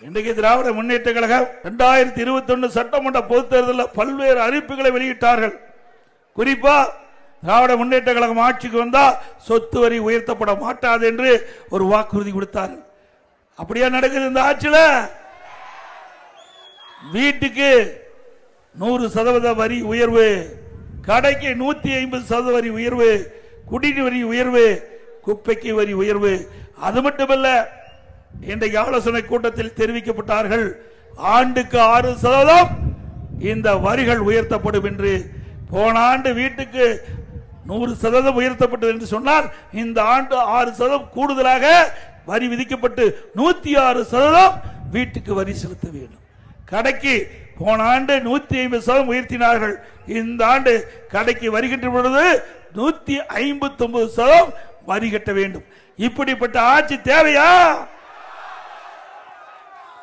இன்றைக்கு திராவிட முன்னேற்ற கழகம் 2021 சட்டமன்ற பொதுத் தேர்தலில் பல்வேறு அறிவிப்புகளை வெளியிட்டார்கள். குறிப்பா திராவிட முன்னேற்ற கழகம் ஆட்சிக்கு வந்தா சொத்து வரி உயர்த்தப்பட மாட்டாது என்று ஒரு வாக்குறுதி கொடுத்தார்கள். அப்படியா நடக்குது? இந்த ஆட்சியில வீட்டுக்கு 100% வரி உயர்வு, கடைக்கு 150% வரி உயர்வு, குடிநீர் வரி உயர்வு, குப்பைக்கு வரி உயர்வு. அது மட்டுமல்ல, இன்றைக்கு ஆலோசனை கூட்டத்தில் தெரிவிக்கப்பட்டார்கள், ஆண்டுக்கு 6% இந்த வரிகள் உயர்த்தப்படும் என்று. போன ஆண்டு வீட்டுக்கு 100% உயர்த்தப்பட்டது என்று சொன்னால், இந்த ஆண்டு 6% கூடுதலாக வரி விதிக்கப்பட்டு 106% வீட்டுக்கு வரி செலுத்த வேண்டும். கடைக்கு போன ஆண்டு 150% உயர்த்தினார்கள். இந்த ஆண்டு கடைக்கு வருகின்ற பொழுது 159% வரி கட்ட வேண்டும். இப்படிப்பட்ட ஆட்சி தேவையா?